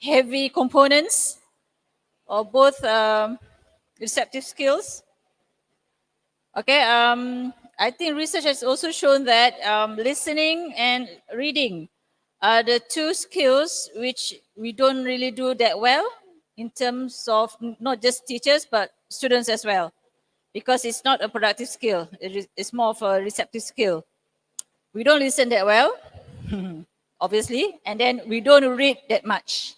heavy components or both receptive skills? Okay, I think research has also shown that listening and reading are the two skills which we don't really do that well in terms of not just teachers but students as well, because it's not a productive skill. It's more of a receptive skill. We don't listen that well, obviously, and then we don't read that much.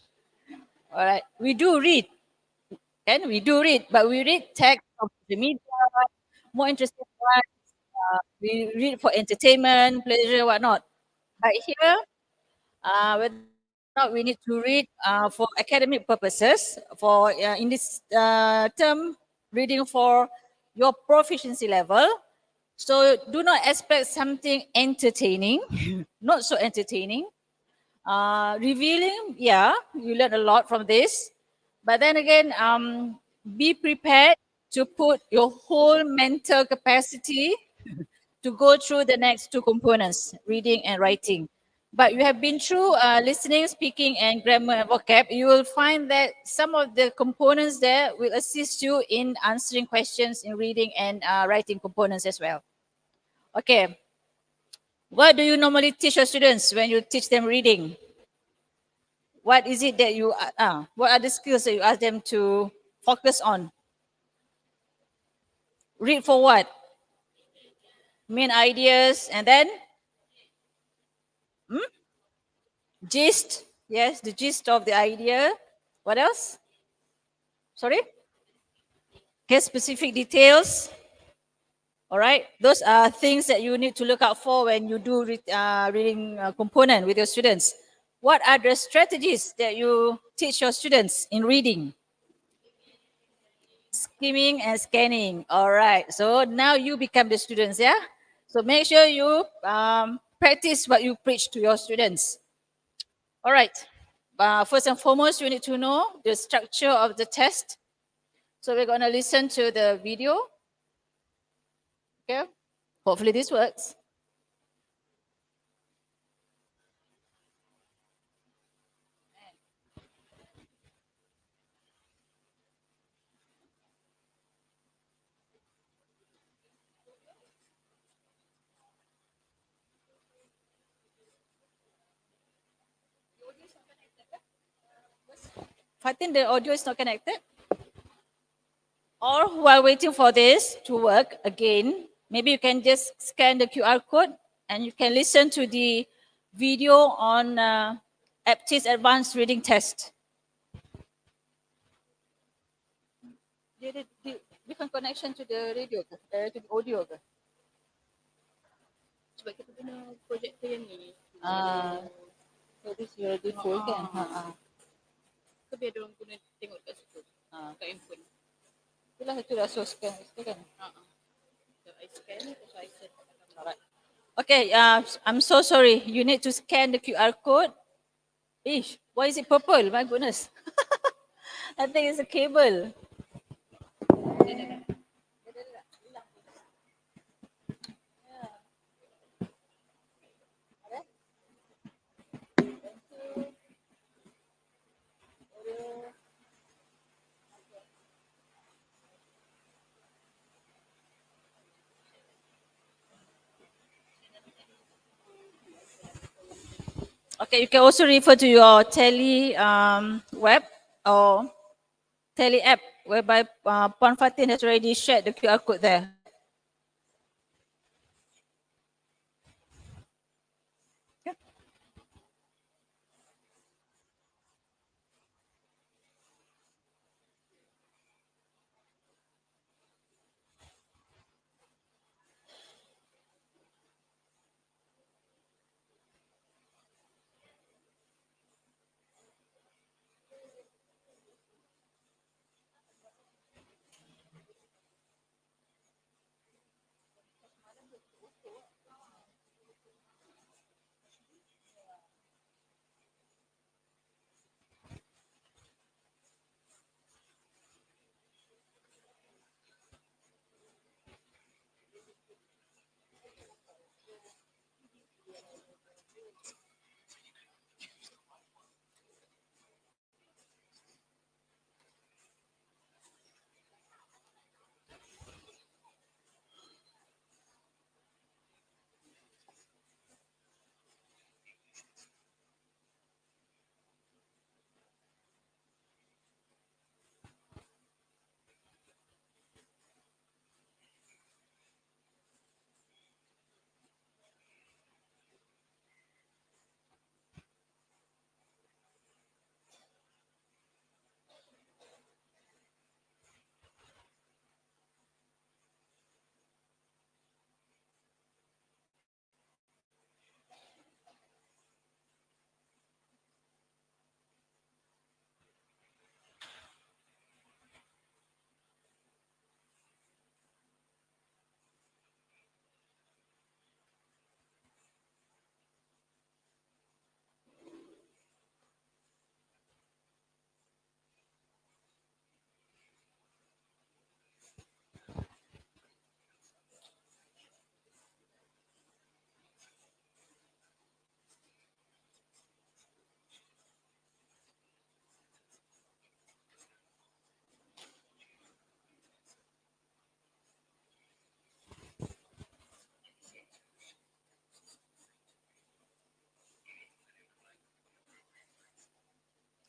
All right, we do read, and we do read, but we read text of the media, more interesting ones. We read for entertainment, pleasure, whatnot. But here, whether or not we need to read for academic purposes, for in this term, reading for your proficiency level. So do not expect something entertaining, not so entertaining. Revealing, yeah, you learn a lot from this. But then again, be prepared to put your whole mental capacity to go through the next two components, reading and writing. But you have been through listening, speaking, and grammar and vocab. You will find that some of the components there will assist you in answering questions in reading and writing components as well. Okay, what do you normally teach your students when you teach them reading? What is it that you, what are the skills that you ask them to focus on? Read for what? Main ideas, and then gist. Yes, the gist of the idea. What else? Sorry? Get specific details. All right. Those are things that you need to look out for when you do reading component with your students. What are the strategies that you teach your students in reading? Skimming and scanning. All right. So now you become the students, yeah? So make sure you practice what you preach to your students. All right. First and foremost, you need to know the structure of the test. So we're going to listen to the video. Okay. Hopefully this works. Fatin, the audio is not connected. Or while waiting for this to work again, maybe you can just scan the QR code and you can listen to the video on APTIS Advanced Reading Test. Different connection to the radio, to the audio. Sebab kita guna projector yang ni. So this is already full kan? So biar diorang guna tengok kat situ. Kat handphone. Itulah so scan kan? So I scan, so I set. Alright. Okay, I'm so sorry. You need to scan the QR code. Ish, why is it purple? My goodness. I think it's a cable. Okay, you can also refer to your Tele web or Tele app, whereby Puan Fatin has already shared the QR code there.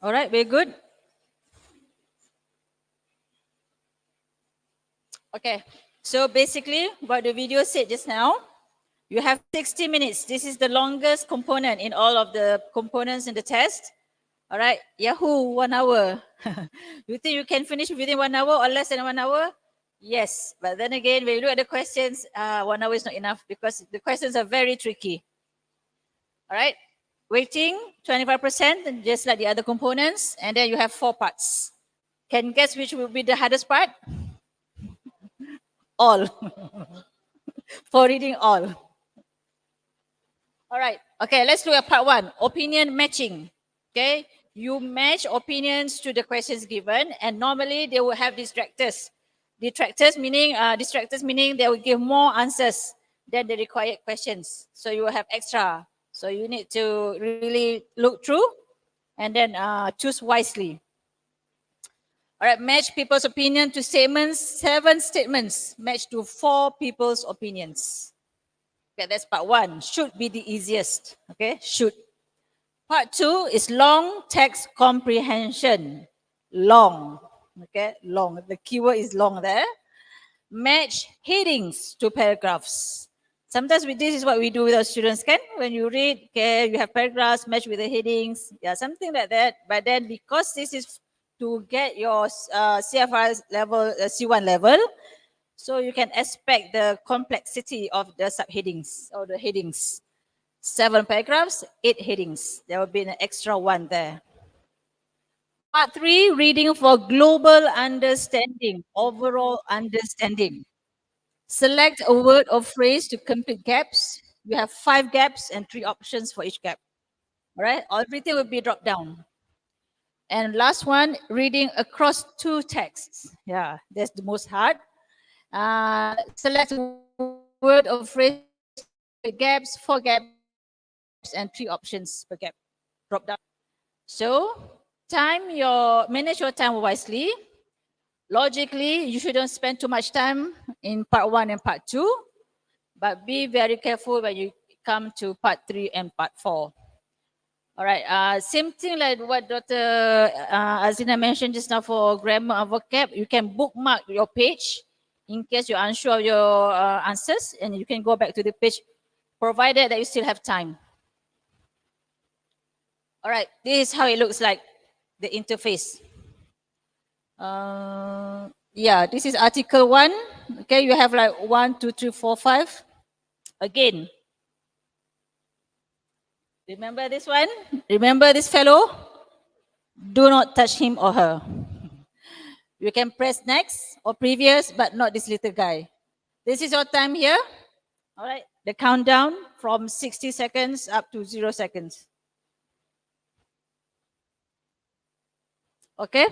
All right, very good. Okay, so basically what the video said just now, you have 60 minutes. This is the longest component in all of the components in the test. All right, Yahoo, 1 hour. You think you can finish within 1 hour or less than 1 hour? Yes, but then again, when you look at the questions, 1 hour is not enough because the questions are very tricky. All right, weighting 25%, just like the other components, and then you have 4 parts. Can guess which will be the hardest part? All. For reading all. All right. Okay, let's look at part 1, opinion matching. Okay, you match opinions to the questions given, and normally they will have distractors. Distractors meaning they will give more answers than the required questions. So you will have extra. So you need to really look through and then choose wisely. All right, match people's opinion to statements. 7 statements match to 4 people's opinions. Okay, that's part 1. Should be the easiest. Okay, should. Part 2 is long text comprehension. Long. Okay, long. The keyword is long there. Match headings to paragraphs. Sometimes this is what we do with our students, can? When you read, okay, you have paragraphs, match with the headings, yeah, something like that. But then because this is to get your CFR level, C1 level, so you can expect the complexity of the subheadings or the headings. 7 paragraphs, 8 headings. There will be an extra one there. Part 3, reading for global understanding, overall understanding. Select a word or phrase to complete gaps. You have 5 gaps and 3 options for each gap. All right, everything will be dropped down. And last one, reading across 2 texts. Yeah, that's the most hard. Select a word or phrase, gaps, 4 gaps, and 3 options per gap. Drop down. So manage your time wisely. Logically, you shouldn't spend too much time in part 1 and part 2, but be very careful when you come to part 3 and part 4. All right, same thing like what Dr. Azina mentioned just now for grammar and vocab. You can bookmark your page in case you're unsure of your answers, and you can go back to the page, provided that you still have time. All right, this is how it looks like, the interface. Yeah, this is article 1. Okay, you have like 1, 2, 3, 4, 5. Again, remember this one? Remember this fellow? Do not touch him or her. You can press next or previous, but not this little guy. This is your time here. All right, the countdown from 60 seconds up to 0 seconds. Okay,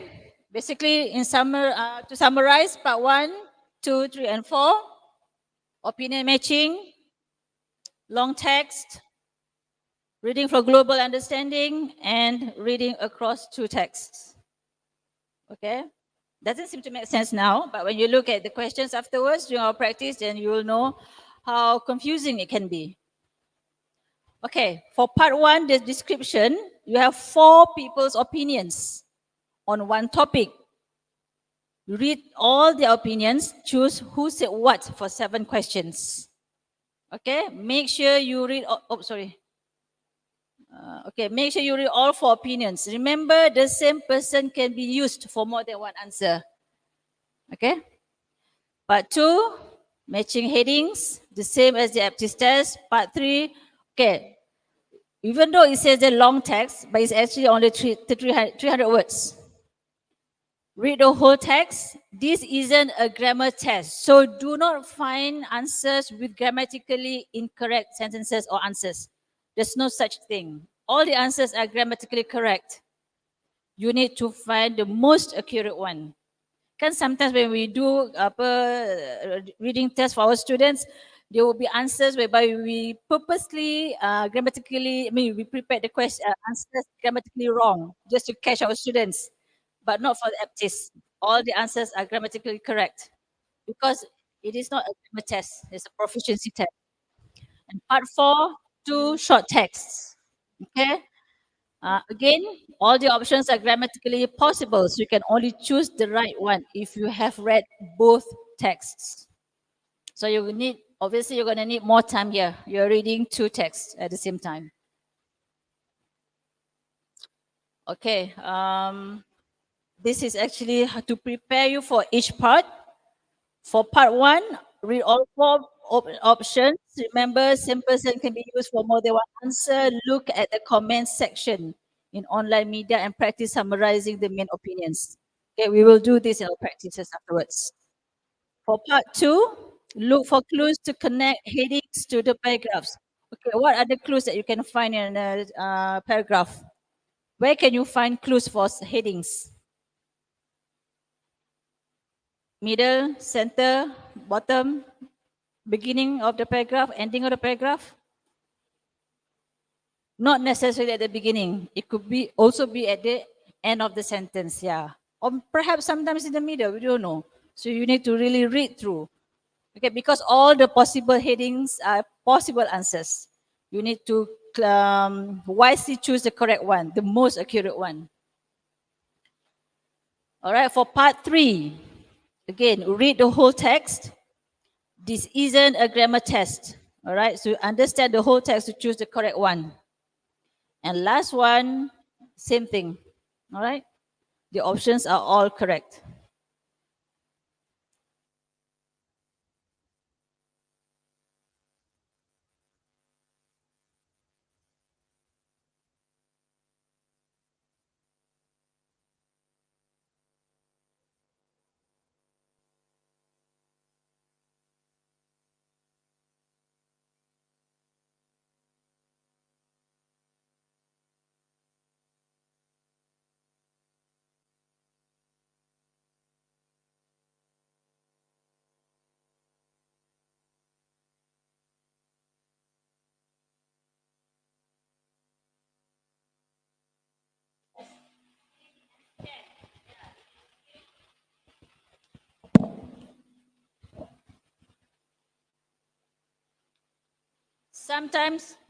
basically to summarize, part 1, 2, 3, and 4, opinion matching, long text, reading for global understanding, and reading across 2 texts. Okay, doesn't seem to make sense now, but when you look at the questions afterwards during our practice, then you will know how confusing it can be. Okay, for part 1, the description, you have 4 people's opinions on one topic. Read all their opinions, choose who said what for 7 questions. Okay, make sure you read, okay, make sure you read all 4 opinions. Remember, the same person can be used for more than one answer. Okay. Part 2, matching headings, the same as the aptitude test. Part 3, okay, even though it says the long text, but it's actually only 300 words. Read the whole text. This isn't a grammar test, so do not find answers with grammatically incorrect sentences or answers. There's no such thing. All the answers are grammatically correct. You need to find the most accurate one. Kan sometimes when we do reading test for our students, there will be answers whereby we purposely we prepare the answers grammatically wrong just to catch our students, but not for the aptitude. All the answers are grammatically correct because it is not a grammar test, it's a proficiency test. And part 4, 2 short texts. Okay. Again, all the options are grammatically possible, so you can only choose the right one if you have read both texts. So you need, obviously, you're going to need more time here. You're reading two texts at the same time. Okay. This is actually to prepare you for each part. For part one, read all four options. Remember, same person can be used for more than one answer. Look at the comments section in online media and practice summarizing the main opinions. Okay, we will do this in our practices afterwards. For part two, look for clues to connect headings to the paragraphs. Okay, what are the clues that you can find in a paragraph? Where can you find clues for headings? Middle, center, bottom, beginning of the paragraph, ending of the paragraph? Not necessarily at the beginning. It could be also be at the end of the sentence, yeah. Or perhaps sometimes in the middle, we don't know. So you need to really read through. Okay, because all the possible headings are possible answers. You need to wisely choose the correct one, the most accurate one. All right, for part three, again, read the whole text. This isn't a grammar test. All right, so understand the whole text to choose the correct one. And last one, same thing. All right, the options are all correct.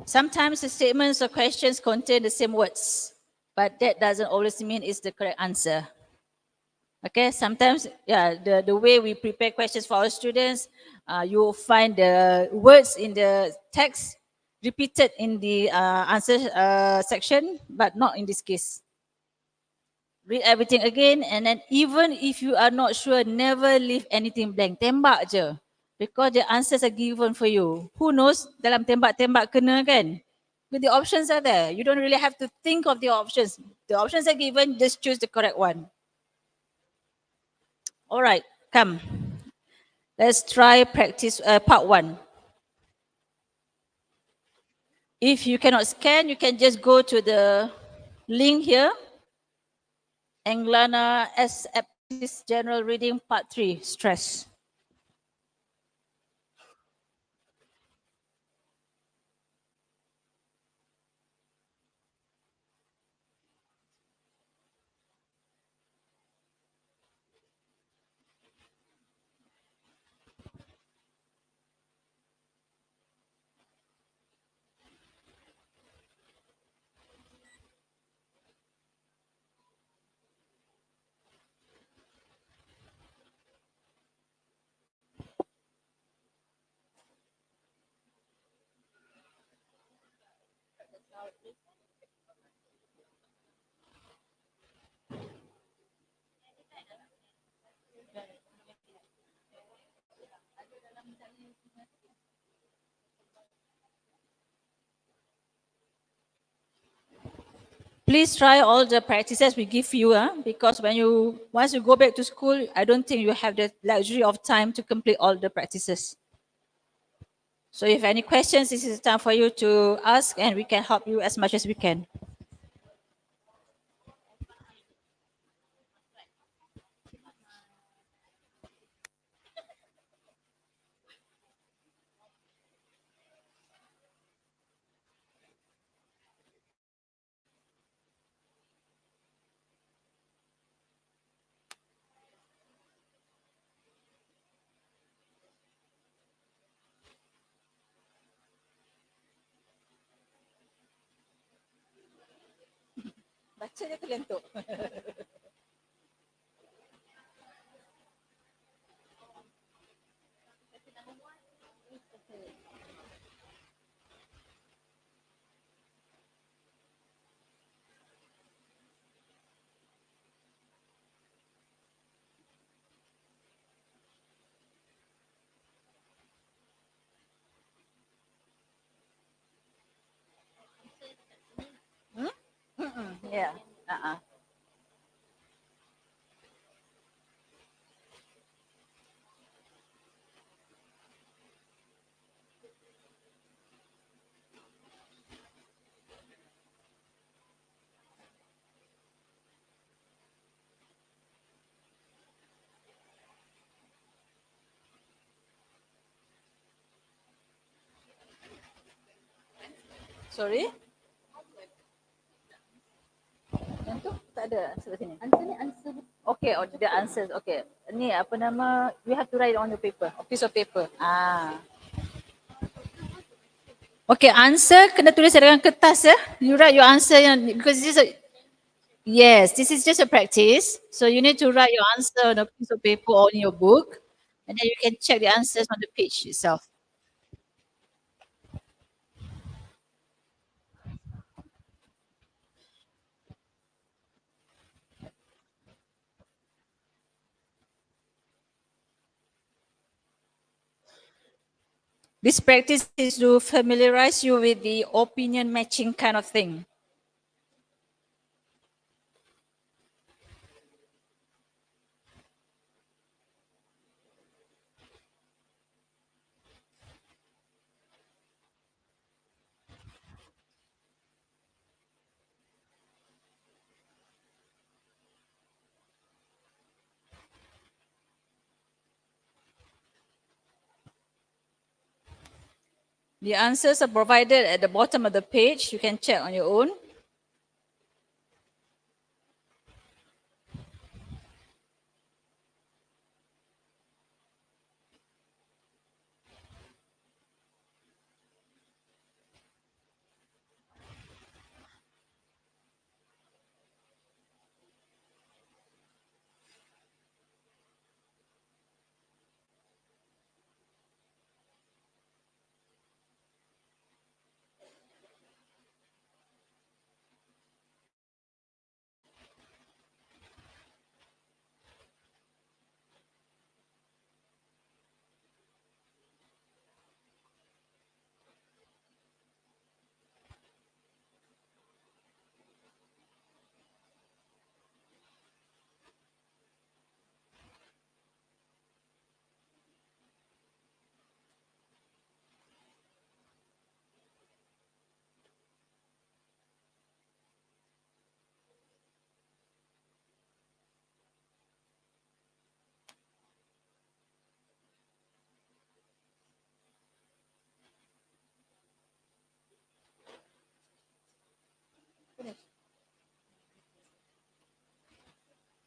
Sometimes the statements or questions contain the same words, but that doesn't always mean it's the correct answer. Okay, sometimes, yeah, the way we prepare questions for our students, you will find the words in the text repeated in the answer section, but not in this case. Read everything again, and then even if you are not sure, never leave anything blank. Tembak je. Because the answers are given for you. Who knows dalam tembak-tembak kena kan? But the options are there. You don't really have to think of the options. The options are given, just choose the correct one. All right, come. Let's try practice part one. If you cannot scan, you can just go to the link here. Anglana S. Aptis General Reading Part 3, Stress. Please try all the practices we give you, because once you go back to school, I don't think you have the luxury of time to complete all the practices. So if any questions, this is the time for you to ask and we can help you as much as we can. Kaca dia terlentuk. Ya. Sorry? Yang tu tak ada sebelah sini. Answer ni answer. Okay, oh the answers. Okay. Ni apa nama? You have to write on the paper, a piece of paper. Okay, answer kena tulis dengan kertas ya. You write your answer because this is yes, this is just a practice. So you need to write your answer on a piece of paper or in your book, and then you can check the answers on the page itself. This practice is to familiarize you with the opinion matching kind of thing. The answers are provided at the bottom of the page. You can check on your own.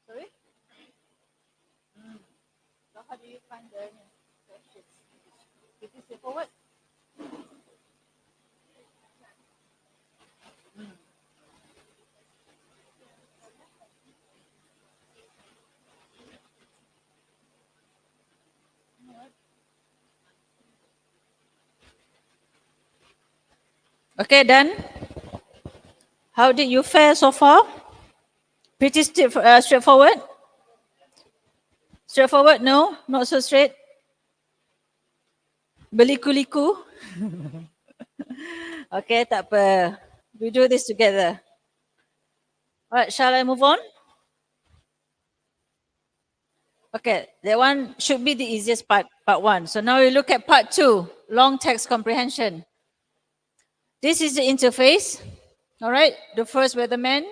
Sorry? So how do you find the questions? It is straightforward. Okay, done. How did you fare so far? Pretty straightforward? Straightforward? No? Not so straight? Beliku-liku? Okay, tak apa. We do this together. Alright, shall I move on? Okay, that one should be the easiest part one. So now we look at part 2, long text comprehension. This is the interface. All right, the first weatherman.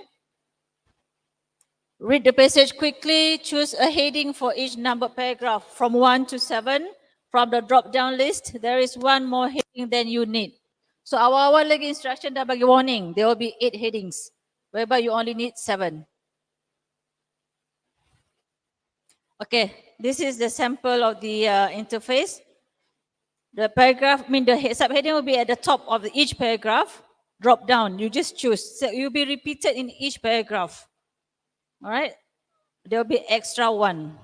Read the passage quickly, choose a heading for each numbered paragraph from 1 to 7. From the drop-down list, there is one more heading than you need. So awal-awal lagi instruction dah bagi warning, there will be 8 headings, whereby you only need 7. Okay, this is the sample of the interface. The paragraph, the subheading will be at the top of each paragraph. drop down. You just choose. So you'll be repeated in each paragraph. All right. There will be extra one.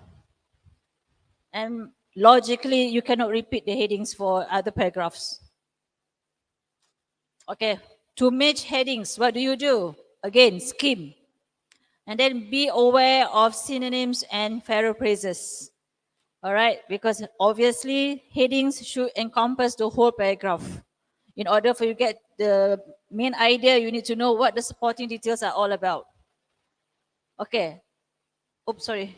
And logically, you cannot repeat the headings for other paragraphs. Okay. To match headings, what do? Again, skim. And then be aware of synonyms and paraphrases. All right, because obviously headings should encompass the whole paragraph. In order for you to get the main idea, you need to know what the supporting details are all about. Okay. Oops, sorry.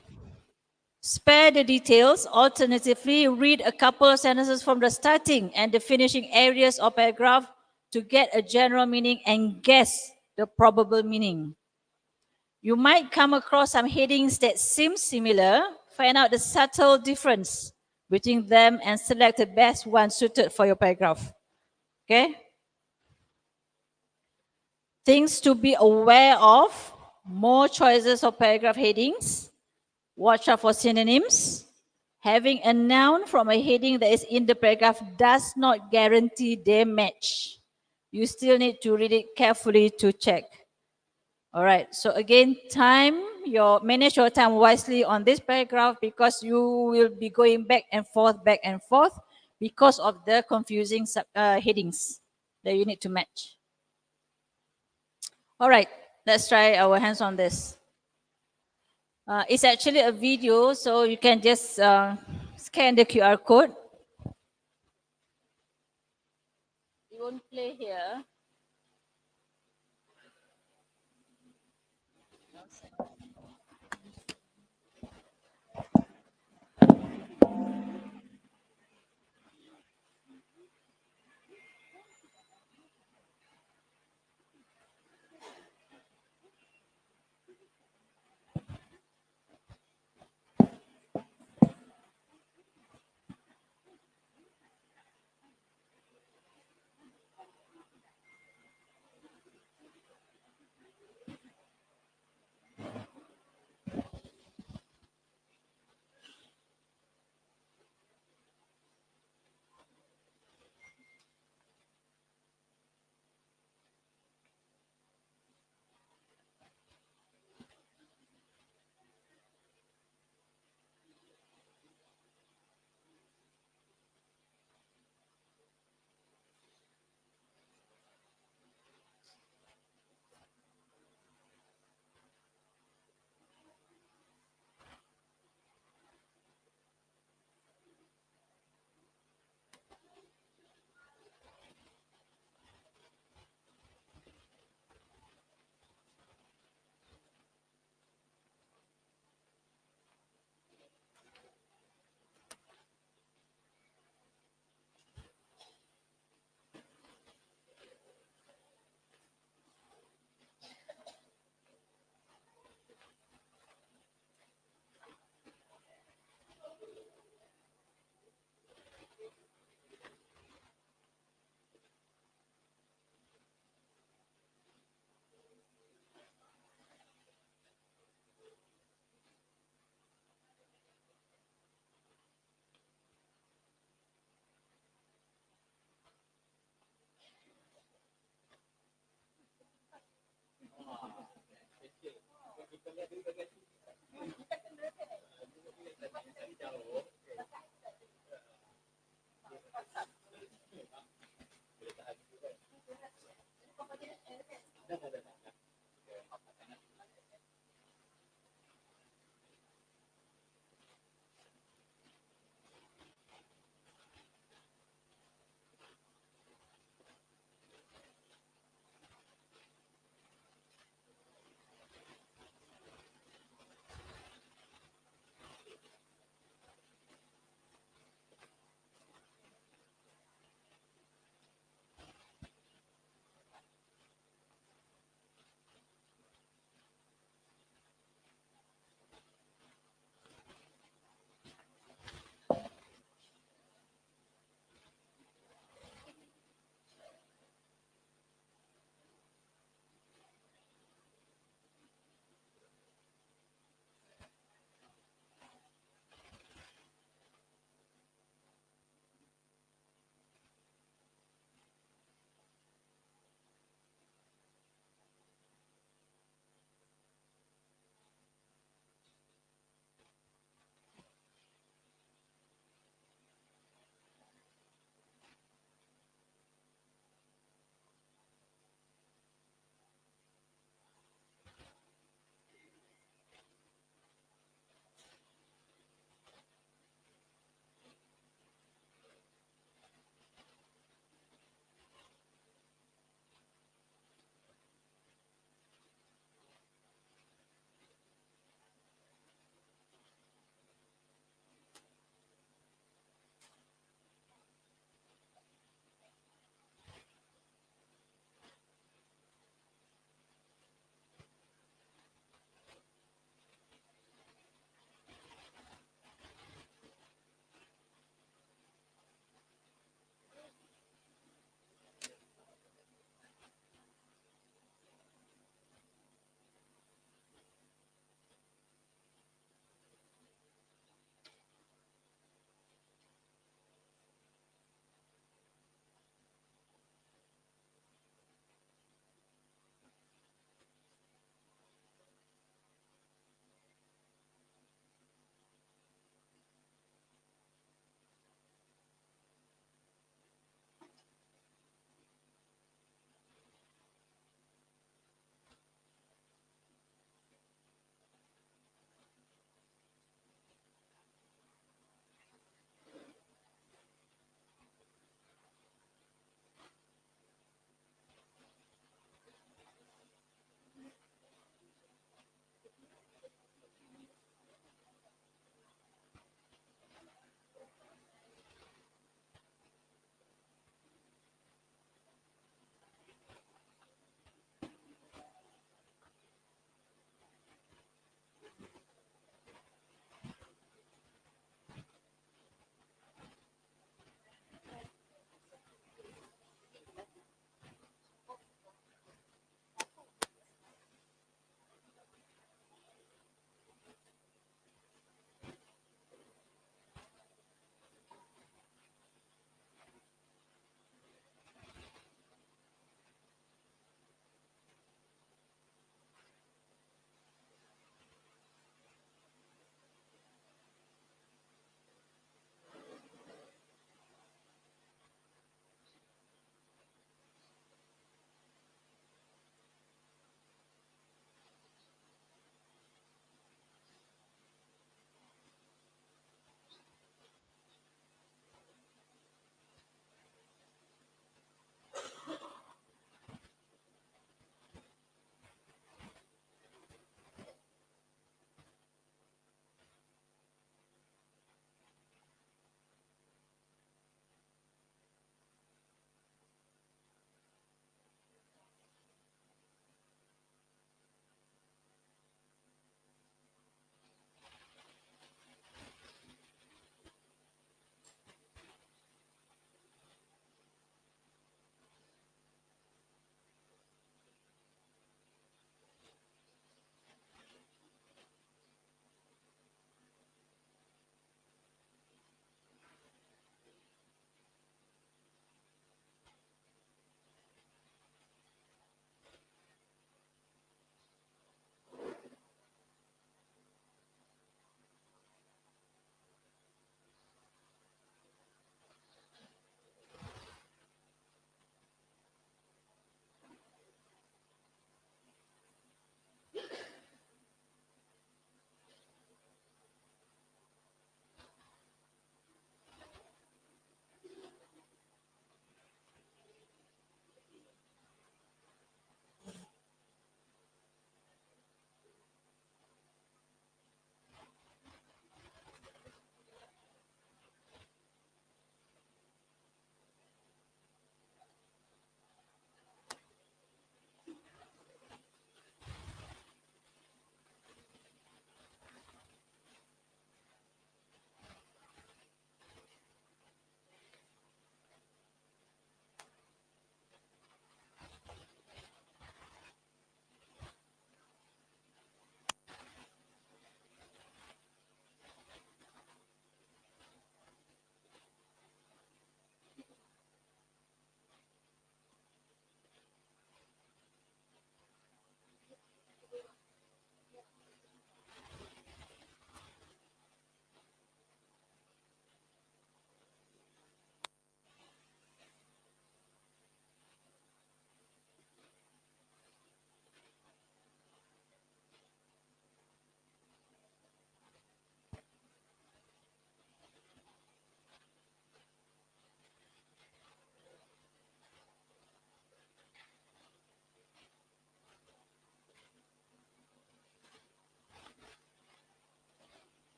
Spare the details. Alternatively, read a couple of sentences from the starting and the finishing areas of paragraph to get a general meaning and guess the probable meaning. You might come across some headings that seem similar. Find out the subtle difference between them and select the best one suited for your paragraph. Okay? Things to be aware of: more choices of paragraph headings. Watch out for synonyms. Having a noun from a heading that is in the paragraph does not guarantee they match. You still need to read it carefully to check. All right, so again, manage your time wisely on this paragraph because you will be going back and forth because of the confusing headings that you need to match. All right, let's try our hands on this. It's actually a video, so you can just scan the QR code. It won't play here.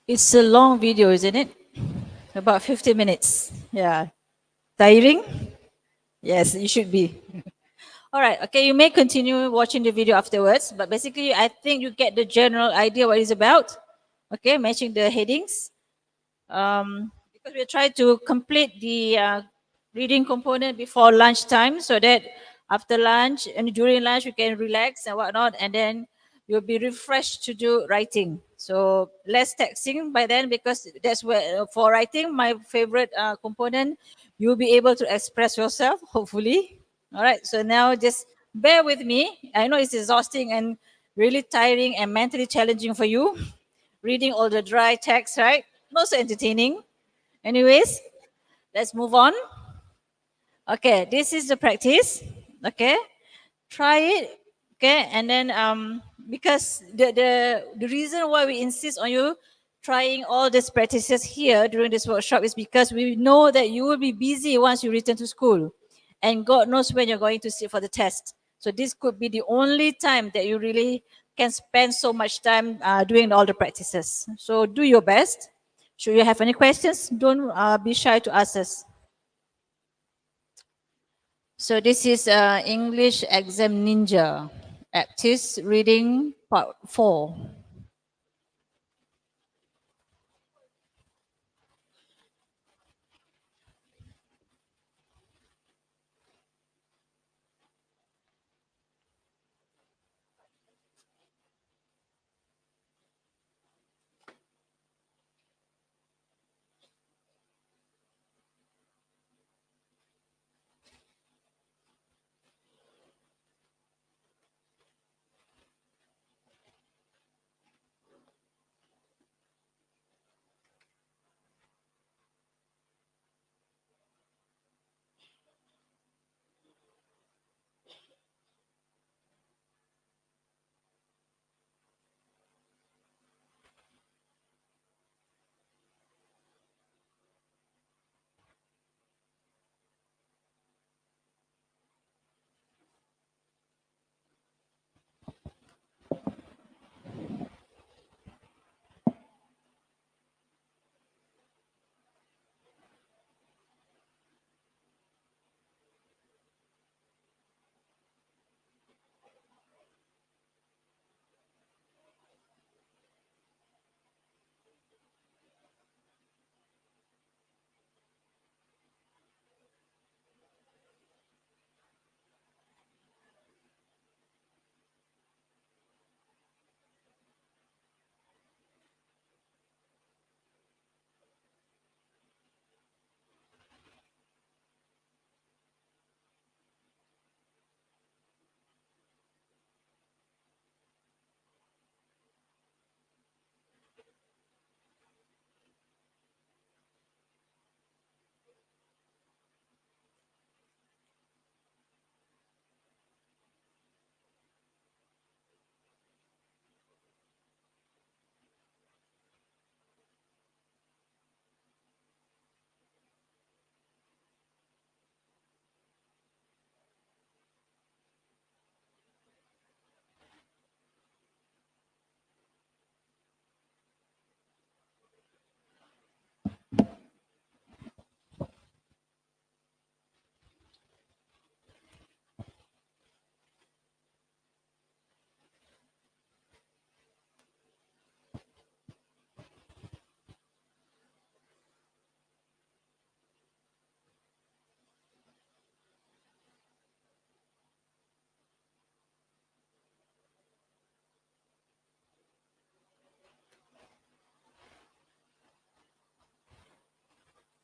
It's a long video, isn't it? About 50 minutes. Yeah. Tiring? Yes, you should be. All right. Okay, you may continue watching the video afterwards, but basically, I think you get the general idea what it's about. Okay, matching the headings. Because we try to complete the reading component before lunchtime so that after lunch and during lunch we can relax and whatnot, and then you'll be refreshed to do writing. So less texting by then, because that's where for writing, my favorite component, you'll be able to express yourself, hopefully. All right, so now just bear with me. I know it's exhausting and really tiring and mentally challenging for you reading all the dry text, right? Not so entertaining. Anyways, let's move on. Okay, this is the practice. Okay, try it. Okay, and then because the reason why we insist on you trying all these practices here during this workshop is because we know that you will be busy once you return to school, and God knows when you're going to sit for the test. So this could be the only time that you really can spend so much time doing all the practices. So do your best. Should you have any questions, don't be shy to ask us. So this is English Exam Ninja, Practice Reading Part 4.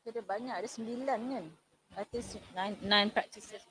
Ada banyak, ada 9 kan? I think nine practices.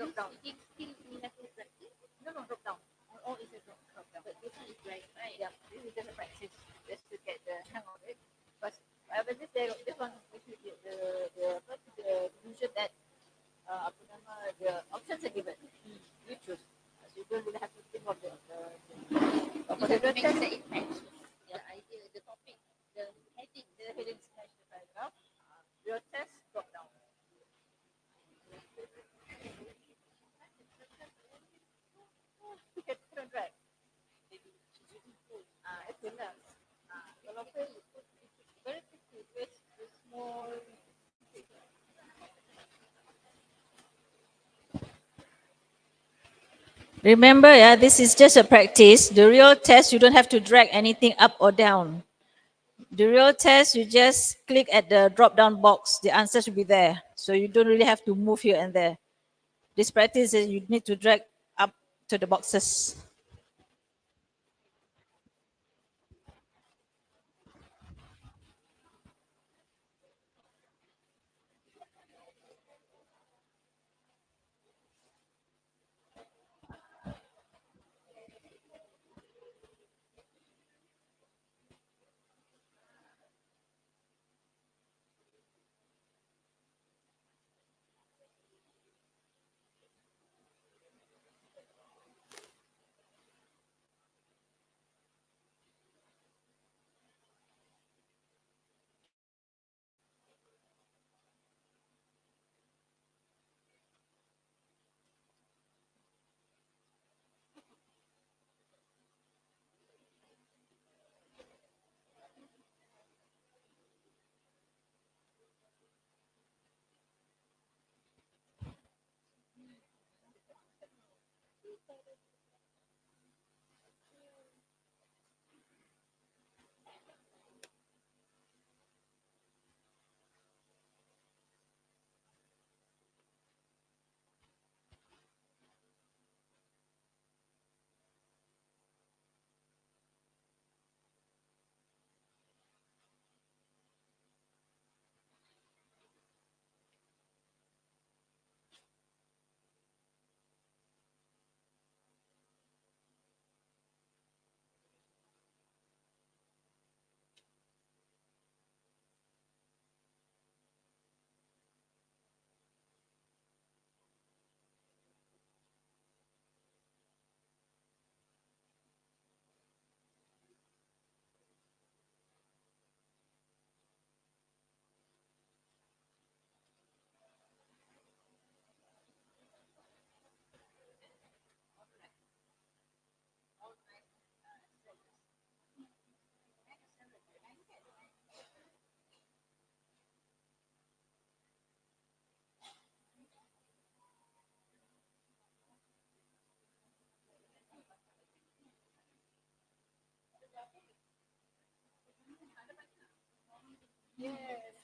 drop down. It still we have to practice. No, drop down. Oh, it's a drop down. But this one is right, right? Yeah, this is just a practice, just to get the hang of it. But this one gives you the illusion that the options are given. You choose. So you don't really have to think of the It doesn't make sense. It matches the idea, the topic, the heading. the headings match the paragraph. Your test drop down. Kita kena drag. Itulah. Kalau very tricky, with small. Remember, yeah, this is just a practice. The real test, you don't have to drag anything up or down. The real test, you just click at the drop-down box. The answer should be there. So you don't really have to move here and there. This practice, you need to drag up to the boxes.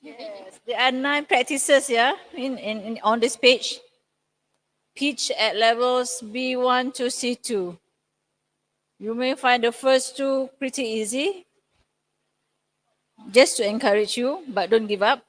Yes, there are 9 practices, yeah, in on this page. Pitch at levels B1 to C2. You may find the first 2 pretty easy, just to encourage you, but don't give up.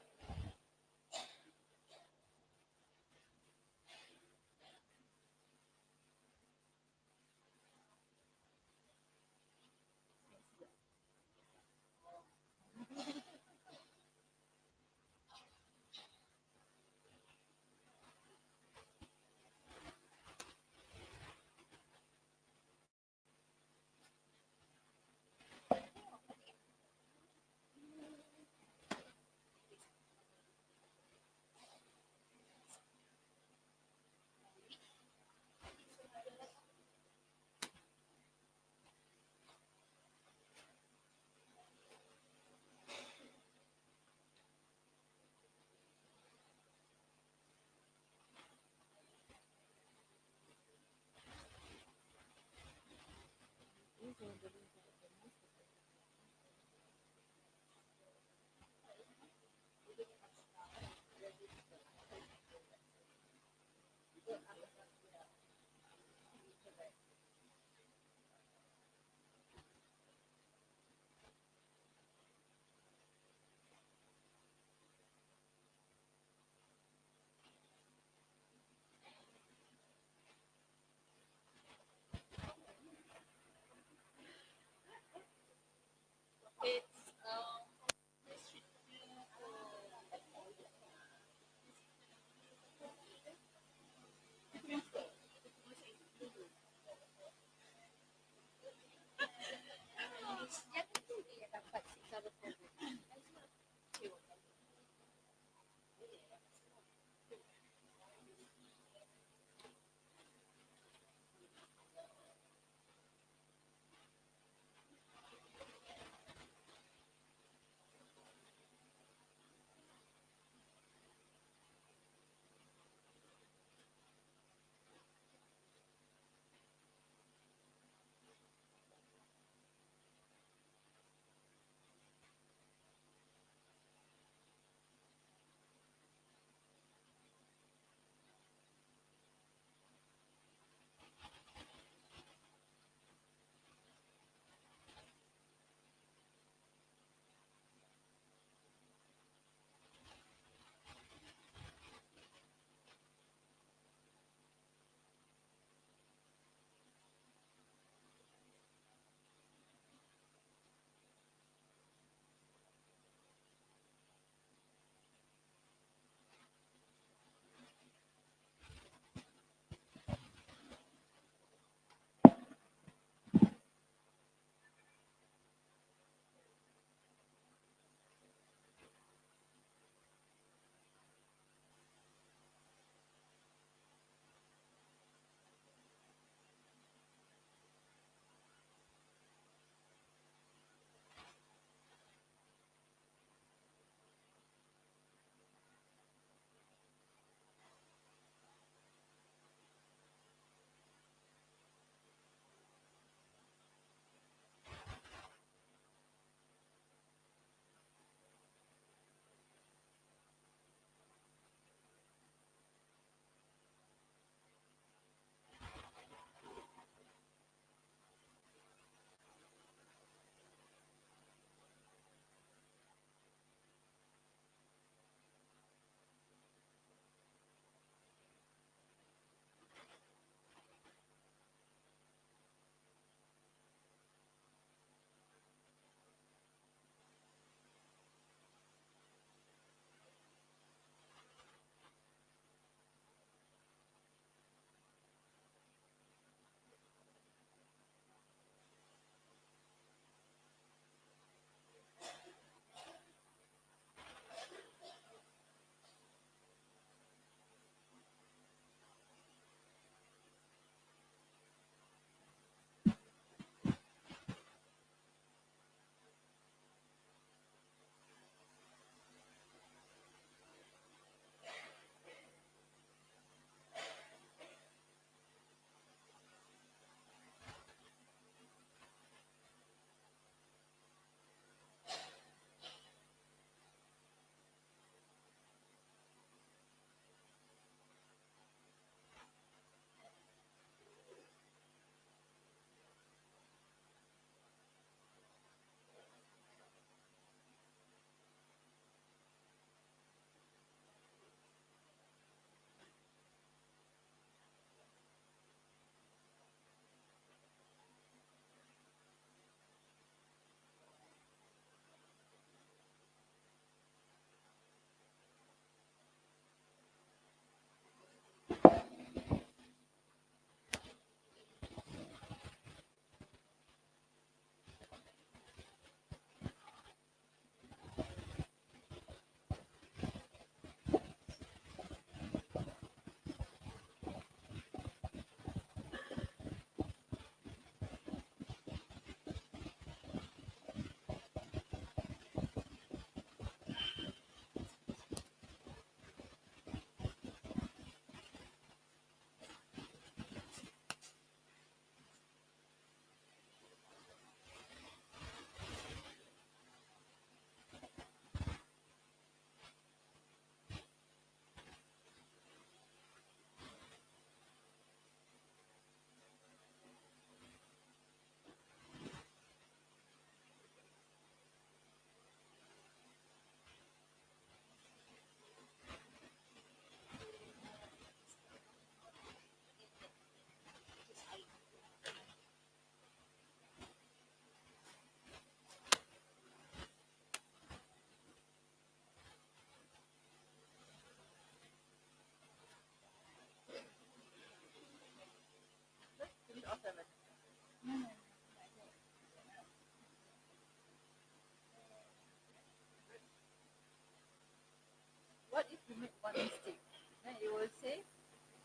What if you make one mistake? Then you will say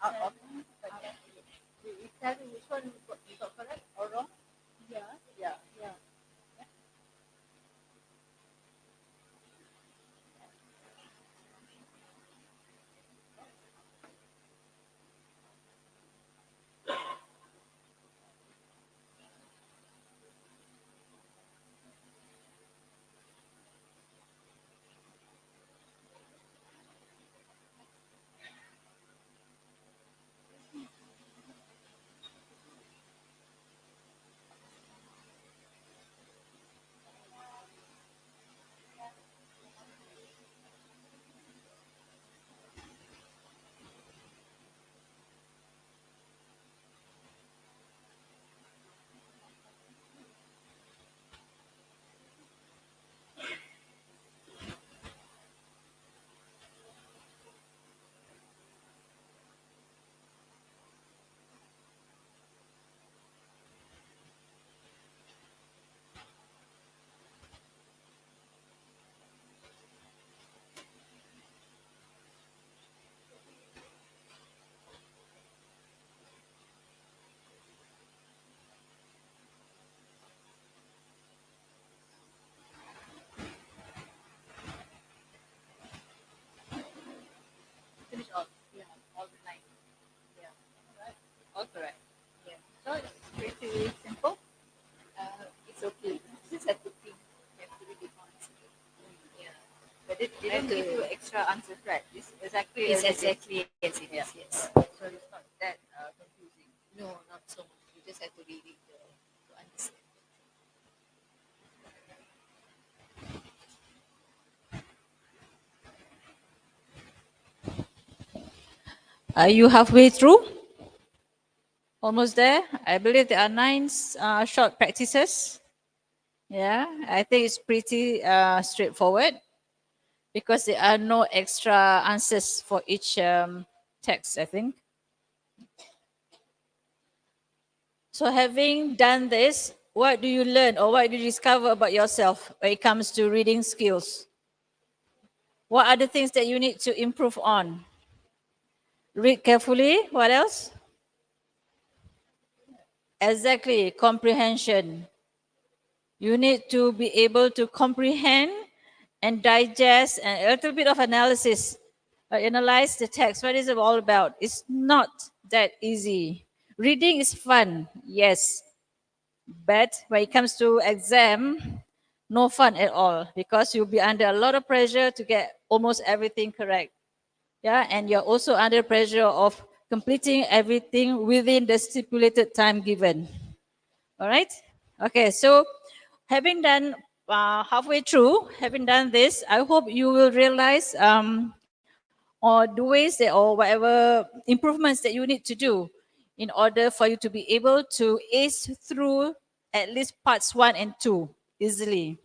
out of you tell me which one you got correct or wrong? Yeah. Yeah. Yeah. Finish all. Yeah. All the nine. Yeah. Right. All correct. Yeah. So it's pretty simple. It's okay. You just have to think. You have to really answer. Yeah. But they don't give you extra answers, right? It's exactly It's as it is. exactly as it is, yes. So it's not that confusing. No, not so much. You just have to read it to understand. Are you halfway through? Almost there. I believe there are 9 short practices. Yeah, I think it's pretty straightforward because there are no extra answers for each text, I think. So having done this, what do you learn or what do you discover about yourself when it comes to reading skills? What are the things that you need to improve on? Read carefully. What else? Exactly, comprehension. You need to be able to comprehend and digest and a little bit of analysis. Analyze the text. What is it all about? It's not that easy. Reading is fun, yes. But when it comes to exam, no fun at all because you'll be under a lot of pressure to get almost everything correct. Yeah, and you're also under pressure of completing everything within the stipulated time given. All right? Okay, so having done halfway through, having done this, I hope you will realize or the ways that, or whatever improvements that you need to do in order for you to be able to ace through at least parts 1 and 2 easily.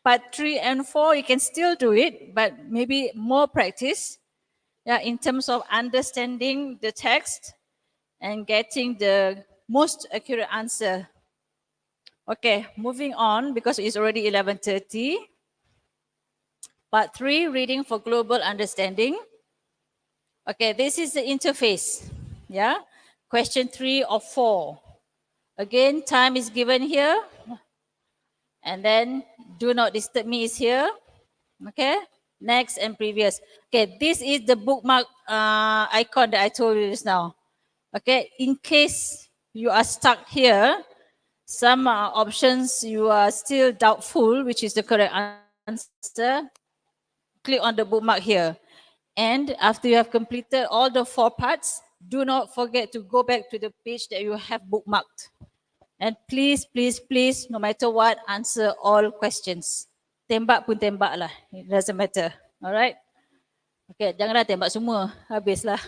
Part 3 and 4, you can still do it, but maybe more practice, yeah, in terms of understanding the text and getting the most accurate answer. Okay, moving on because it's already 11:30. Part 3, reading for global understanding. Okay, this is the interface. Yeah, question 3 of 4. Again, time is given here. And then do not disturb me is here. Okay, next and previous. Okay, this is the bookmark icon that I told you just now. Okay, in case you are stuck here, some options you are still doubtful, which is the correct answer, click on the bookmark here. And after you have completed all the 4 parts, do not forget to go back to the page that you have bookmarked. And please, please, please, no matter what, answer all questions. Tembak pun tembak lah. It doesn't matter. Alright? Okay, janganlah tembak semua. Habislah.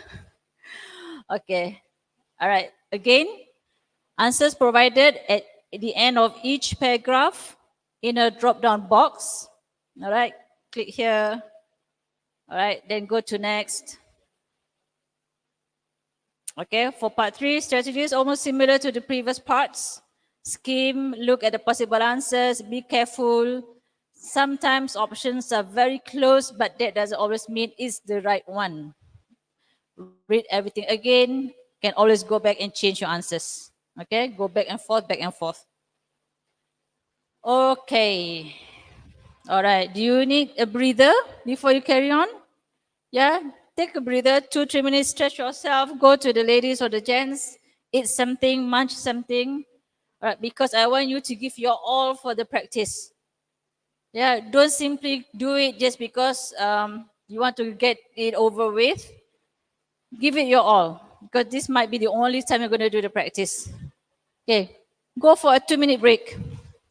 Okay. Alright. Again, answers provided at the end of each paragraph in a drop-down box. Alright, click here. Alright, then go to next. Okay, for part 3, strategies almost similar to the previous parts. Skim, look at the possible answers, be careful. Sometimes options are very close, but that doesn't always mean it's the right one. Read everything again, can always go back and change your answers. Okay, go back and forth, back and forth. Okay. All right. Do you need a breather before you carry on? Yeah. Take a breather, 2-3 minutes, stretch yourself, go to the ladies or the gents, eat something, munch something. All right, because I want you to give your all for the practice. Yeah, don't simply do it just because you want to get it over with. Give it your all, because this might be the only time you're going to do the practice. Okay, go for a 2-minute break.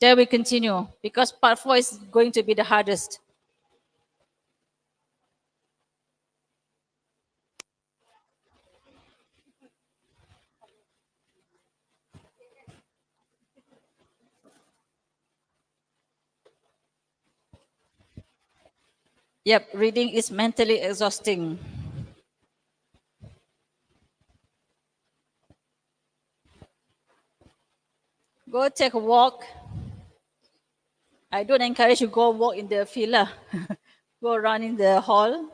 Then we continue, because part 4 is going to be the hardest. Yep, reading is mentally exhausting. Go take a walk. I don't encourage you go walk in the field. Go run in the hall.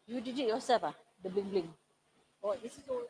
You did it yourself, the bling bling. Oh, this is all.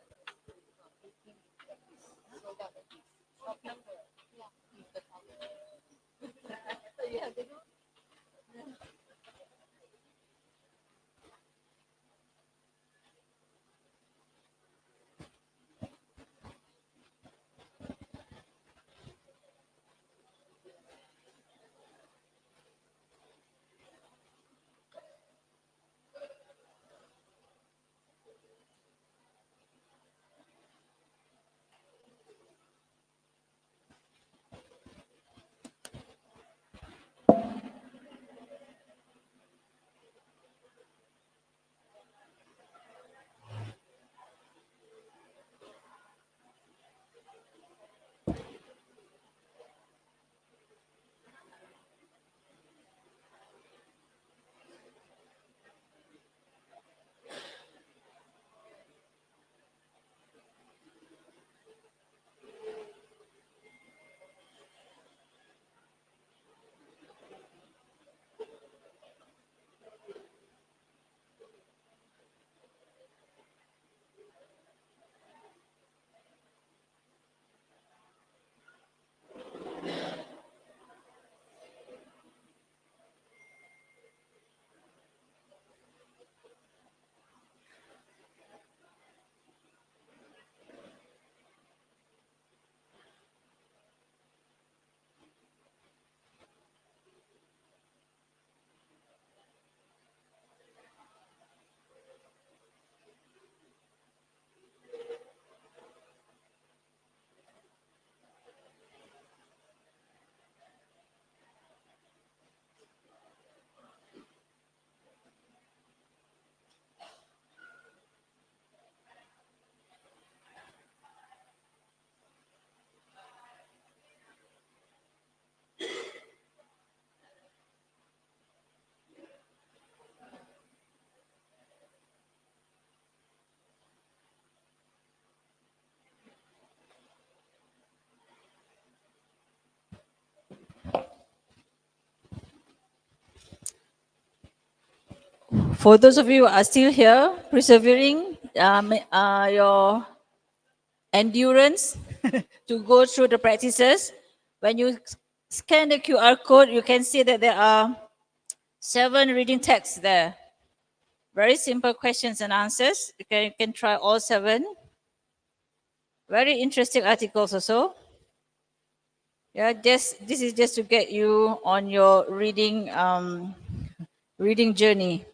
For those of you who are still here, persevering, your endurance to go through the practices. When you scan the QR code, you can see that there are 7 reading texts there. Very simple questions and answers. You can try all 7. Very interesting articles also. Yeah, this is just to get you on your reading journey.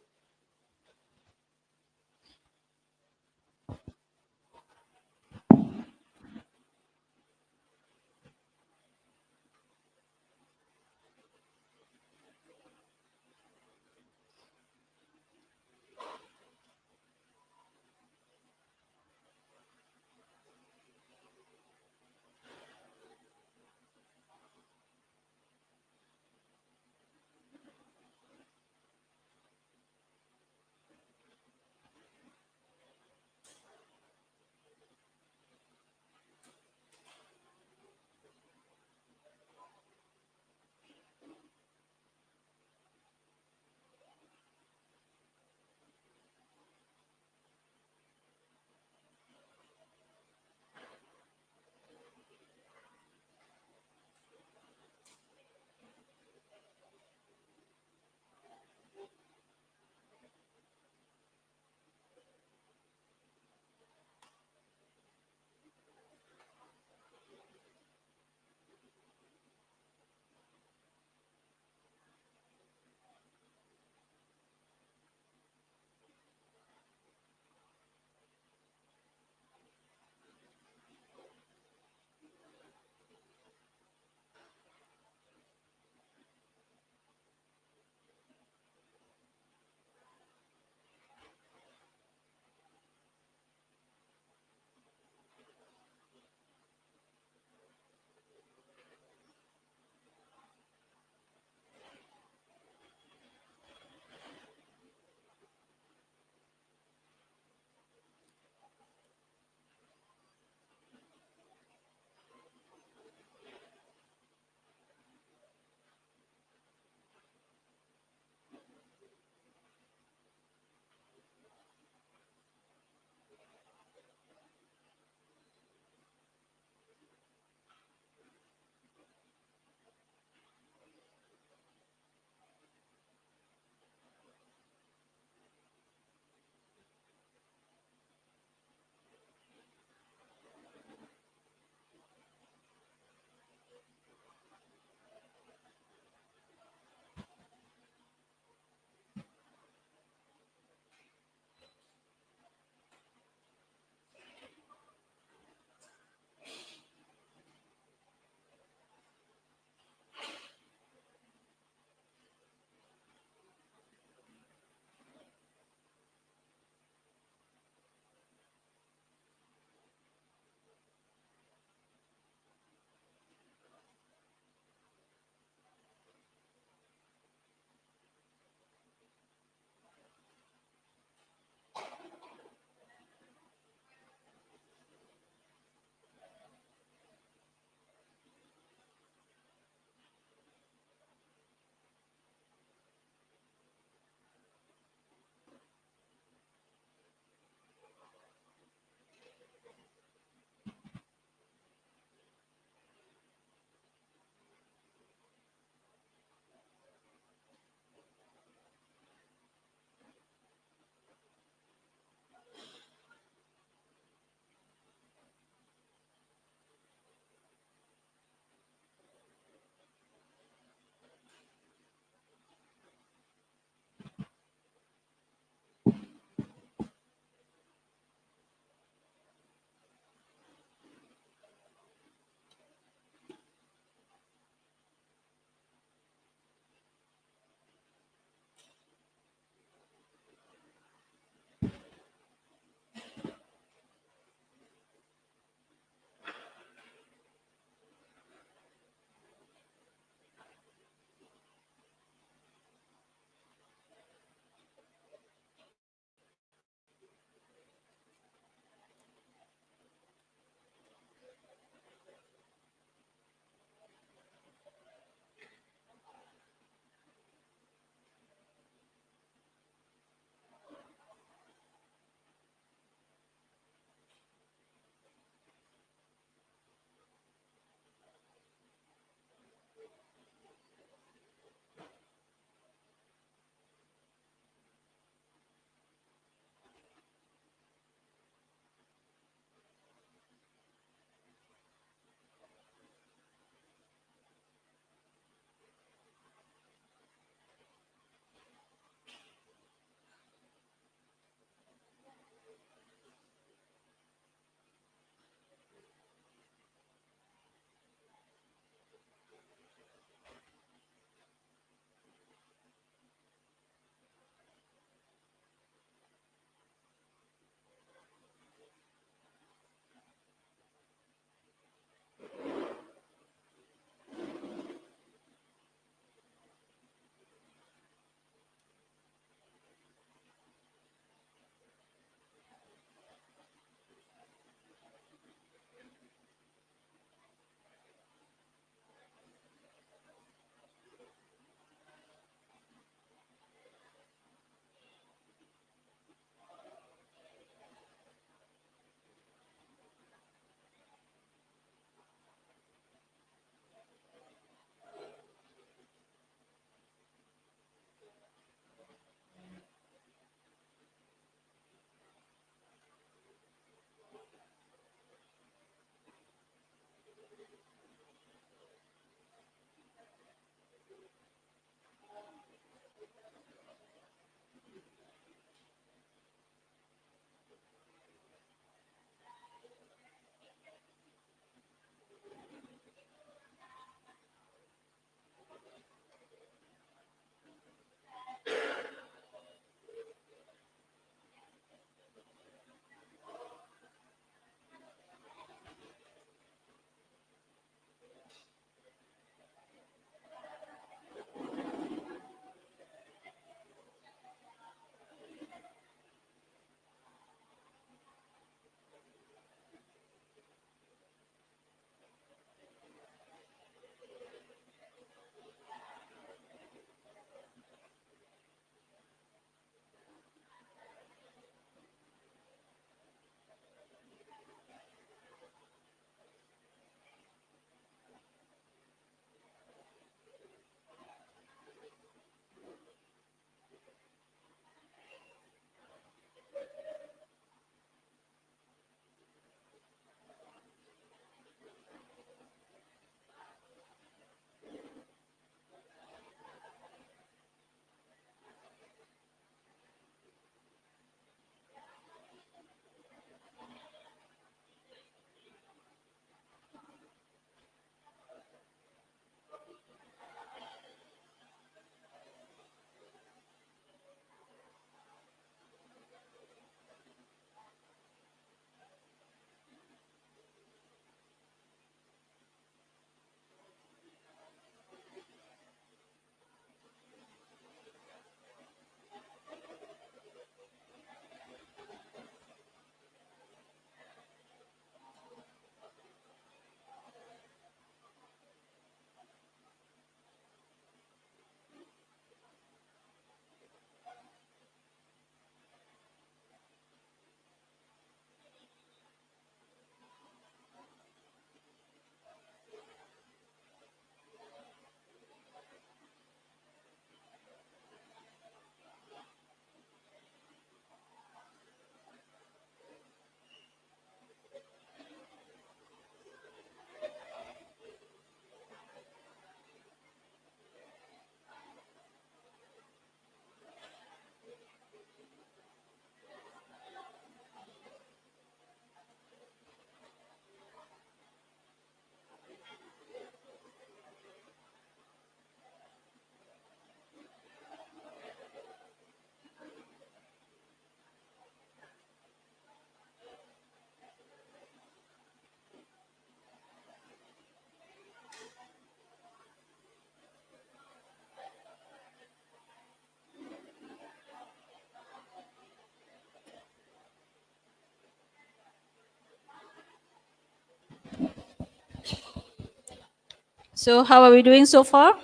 So how are we doing so far?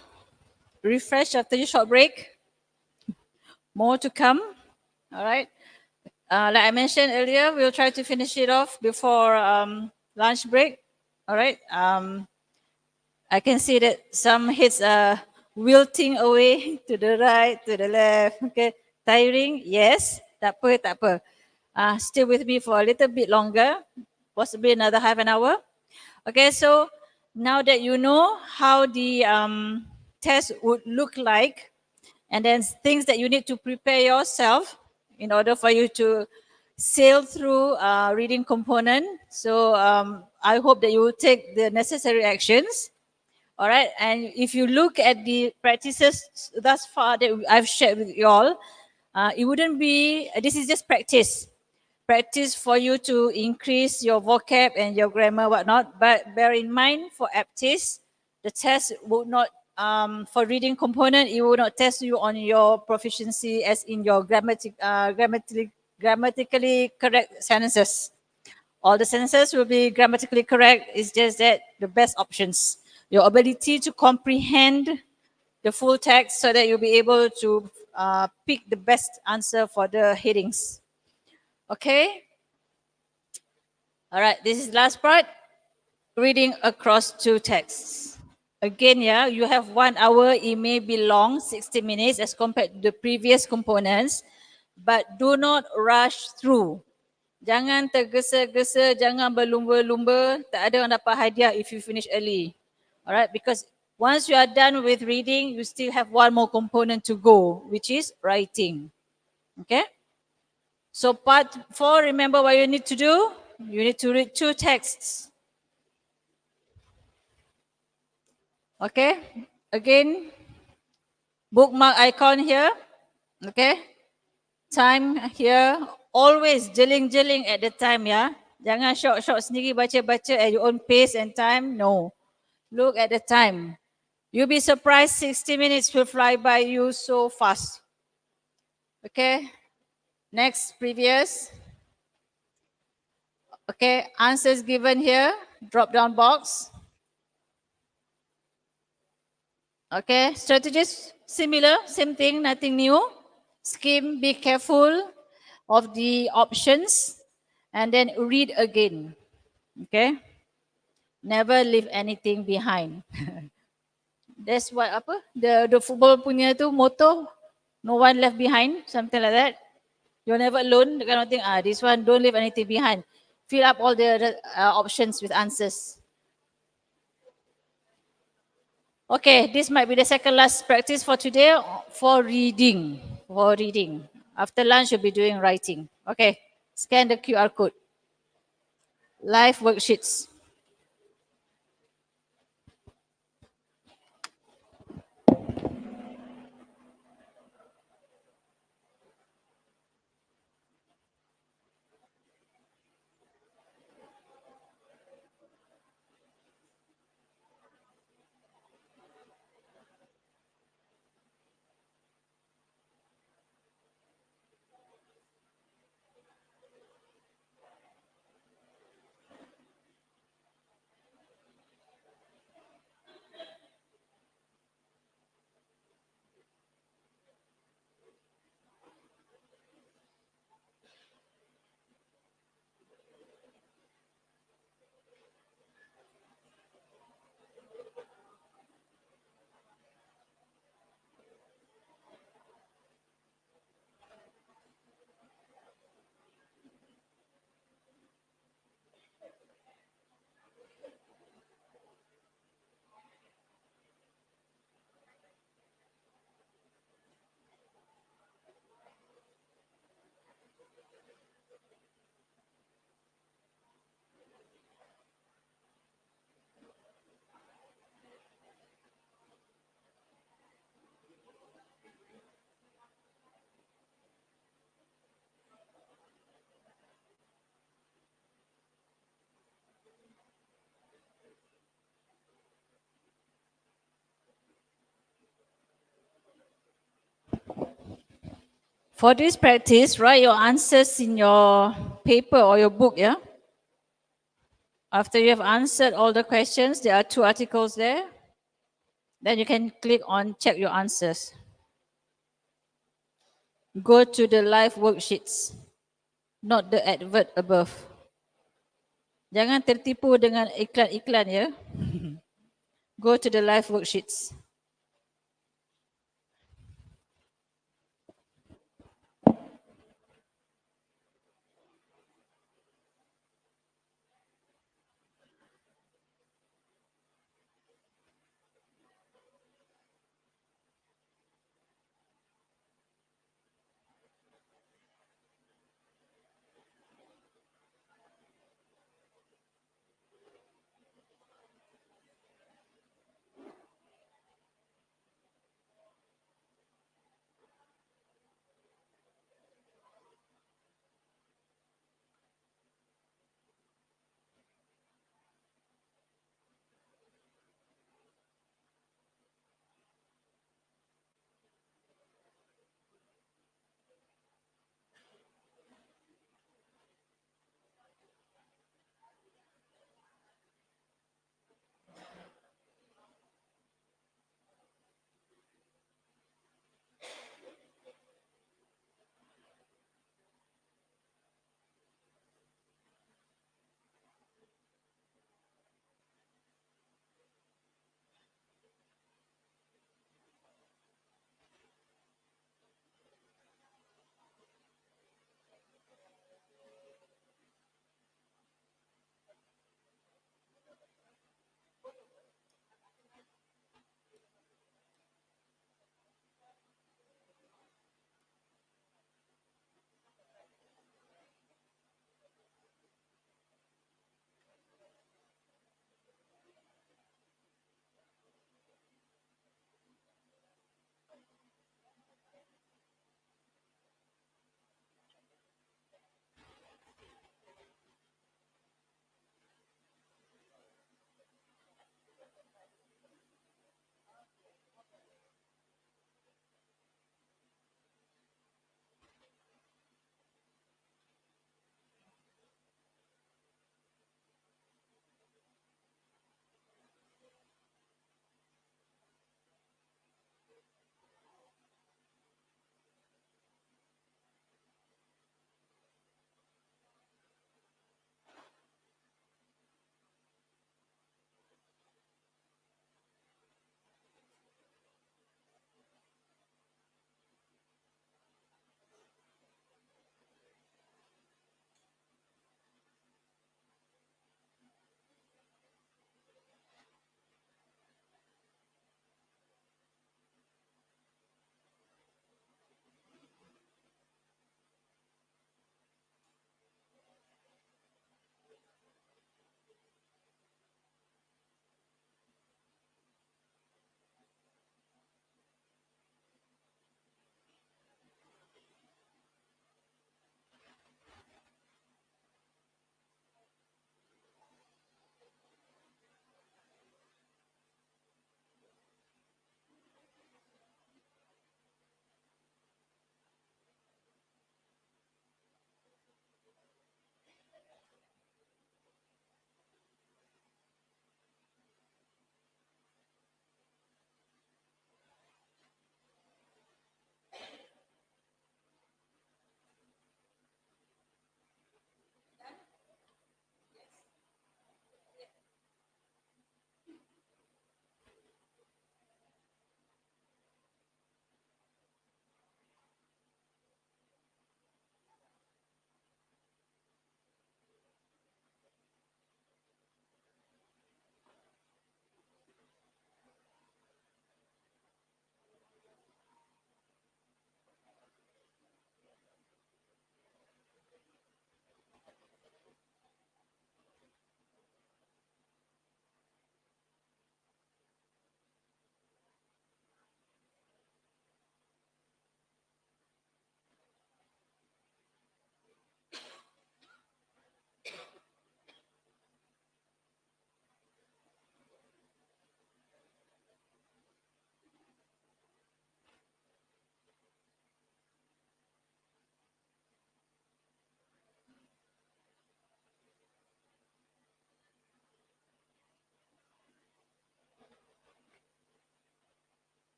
Refresh after the short break? More to come? All right. Like I mentioned earlier, we'll try to finish it off before lunch break. All right. I can see that some heads are wilting away to the right, to the left. Okay. Tiring? Yes. Tak apa, tak apa. Stay with me for a little bit longer, possibly another half an hour. Okay, so now that you know how the test would look like, and then things that you need to prepare yourself in order for you to sail through reading component. So I hope that you will take the necessary actions. All right, and if you look at the practices thus far that I've shared with you all, it wouldn't be, this is just practice. Practice for you to increase your vocab and your grammar, whatnot. But bear in mind for aptis, the test would not, for reading component, it will not test you on your proficiency as in your grammatically correct sentences. All the sentences will be grammatically correct. It's just that the best options. Your ability to comprehend the full text so that you'll be able to pick the best answer for the headings. Okay? All right, this is last part. Reading across two texts. Again, yeah, you have 1 hour. It may be long, 60 minutes as compared to the previous components. But do not rush through. Jangan tergesa-gesa, jangan berlumba-lumba. Tak ada orang dapat hadiah if you finish early. Alright, because once you are done with reading, you still have one more component to go, which is writing. Okay? So part 4, remember what you need to do? You need to read 2 texts. Okay? Again, bookmark icon here. Okay? Time here, always jeling-jeling at the time, ya. Jangan short-short sendiri baca-baca at your own pace and time. No. Look at the time. You'll be surprised 60 minutes will fly by you so fast. Okay. Next, previous. Okay, answers given here, drop-down box. Okay, strategies similar, same thing, nothing new. Skim, be careful of the options and then read again. Okay, never leave anything behind. That's what apa the football punya tu motto, no one left behind, something like that. You're never alone, the kind of thing. This one, don't leave anything behind. Fill up all the options with answers. Okay, this might be the second last practice for today for reading. For reading. After lunch, you'll be doing writing. Okay, scan the QR code. Live worksheets. For this practice, write your answers in your paper or your book, yeah? After you have answered all the questions, there are 2 articles there. Then you can click on check your answers. Go to the live worksheets, not the advert above. Jangan tertipu dengan iklan-iklan ya. Go to the live worksheets.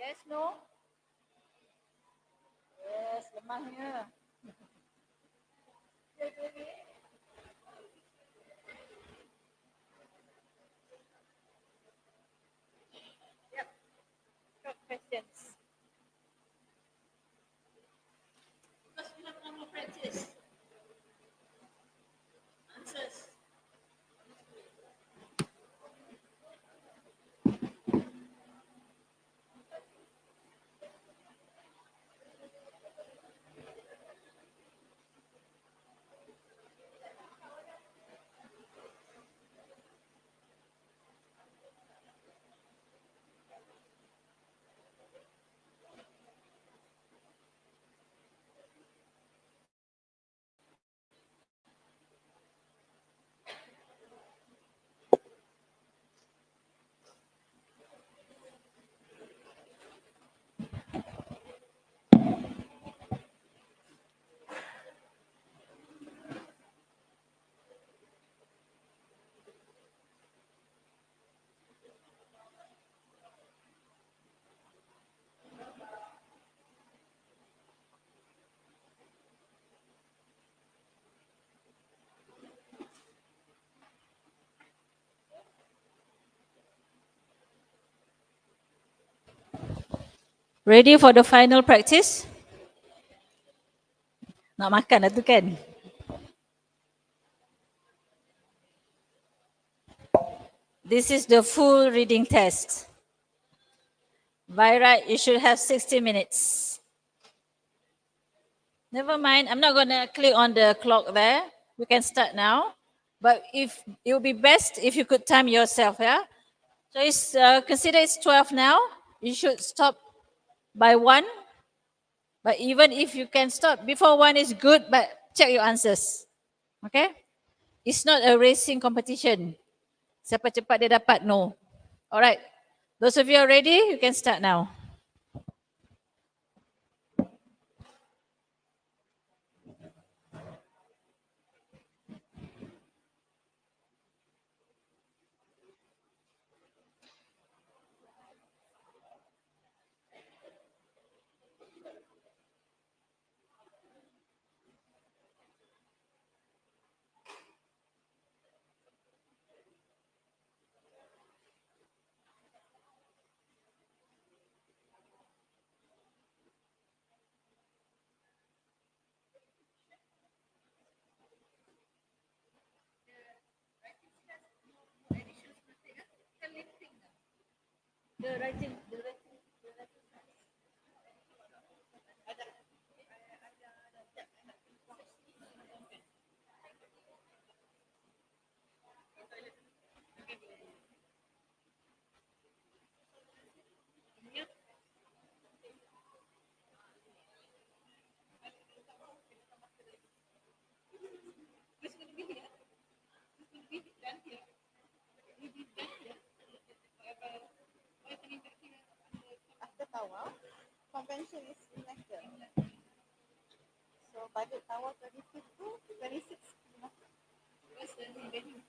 Yes, no? Yes, lemahnya. Yep, short questions. Because we have no more practice. Answers. Ready for the final practice? Nak makan lah tu kan? This is the full reading test. By right, you should have 60 minutes. Never mind, I'm not going to click on the clock there. We can start now. But if it would be best if you could time yourself, yeah? So it's consider it's 12 now. You should stop by 1. But even if you can stop before 1 is good, but check your answers. Okay? It's not a racing competition. Siapa cepat dia dapat, no. Alright. Those of you are ready, you can start now. The writing. After Tawaf, convention is in Mecca. So budget Tawaf 25 to 26 in Mecca. What's the venue?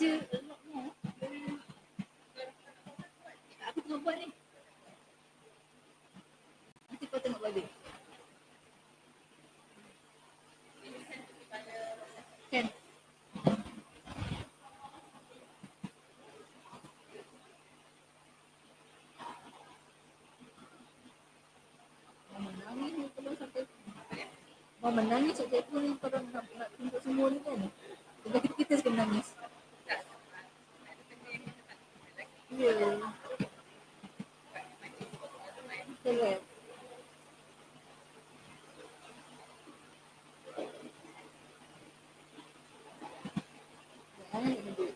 baca a lot more. Aku tengah buat ni. Nanti kau tengok balik. Kan? Menangis ni kalau sampai menangis saja pun ni kalau nak tunjuk semua ni kan. Jadi kita sekali menangis. Ya. Correct. Jangan nak duduk.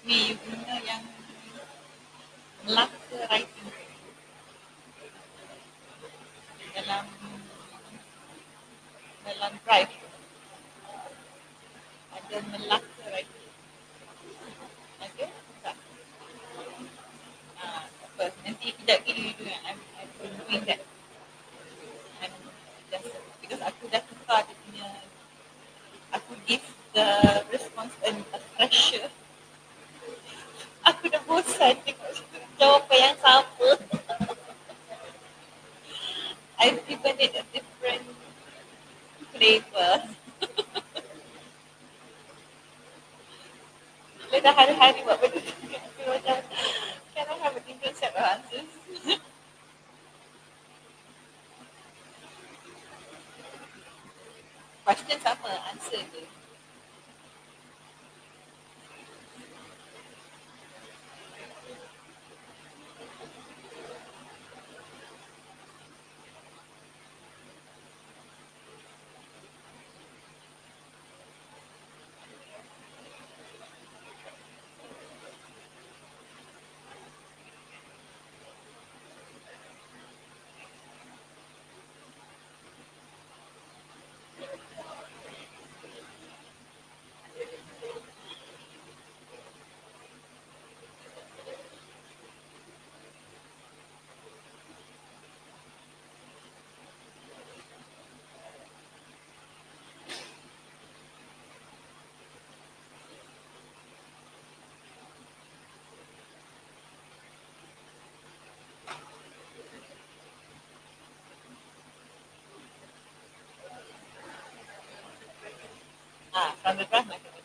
Ni you guna yang Melaka writing dalam dalam drive ada Melaka writing. Okay? Tak? Apa? Nanti kejap lagi you do yang I'm doing that. I'm just because aku dah tukar dia punya, aku give the response a pressure. Aku dah bosan tengok jawapan yang sama. I've given it a different flavor. Dia dah hari-hari buat benda tu. Aku macam, can I have a different set of answers? Question sama, answer je. From the draft mechanism.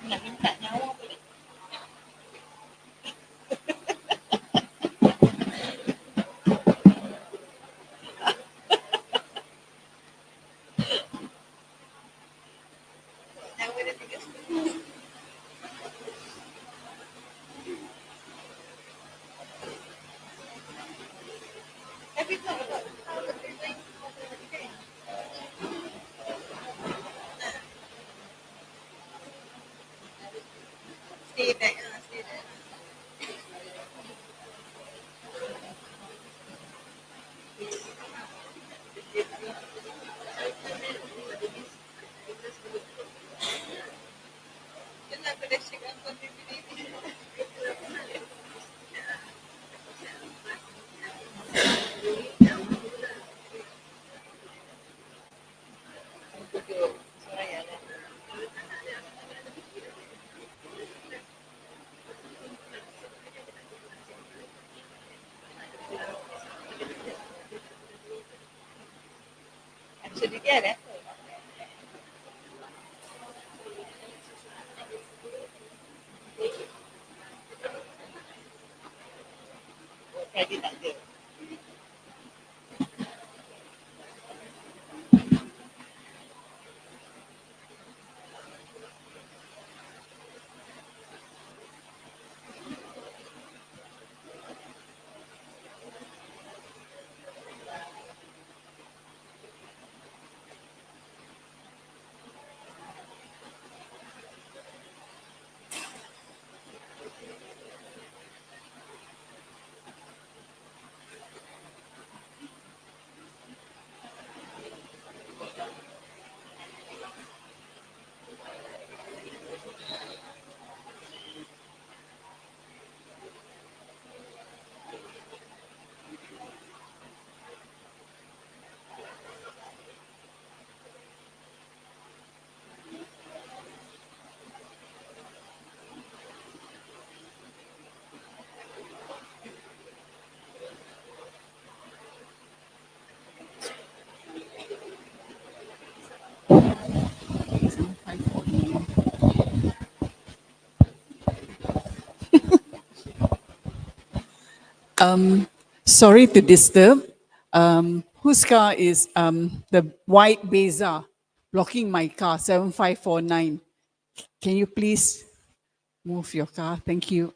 Nak minta nyawa boleh. Nyawa dia 3 setengah. Tapi tak dapat tahu lebih baik kan? Stay back lah, stay back. Kenapa dia cakap kontribusi? Soraya lah. Persediaan eh? Friday tak ada. Sorry to disturb. Whose car is the white Beza blocking my car, 7549? Can you please move your car? Thank you.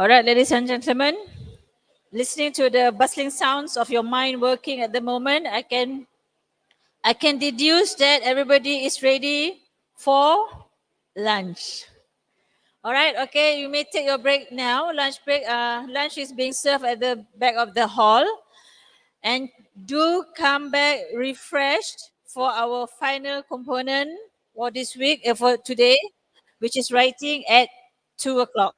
All right, ladies and gentlemen, listening to the bustling sounds of your mind working at the moment, I can deduce that everybody is ready for lunch. All right, okay, you may take your break now. Lunch break. Lunch is being served at the back of the hall, and do come back refreshed for our final component for this week, for today, which is writing at 2 o'clock.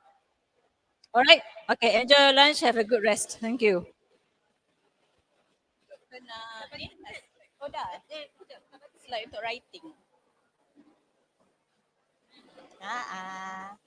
All right, okay, enjoy your lunch. Have a good rest. Thank you. Kena ni. Oh dah. Slide untuk writing. Ah.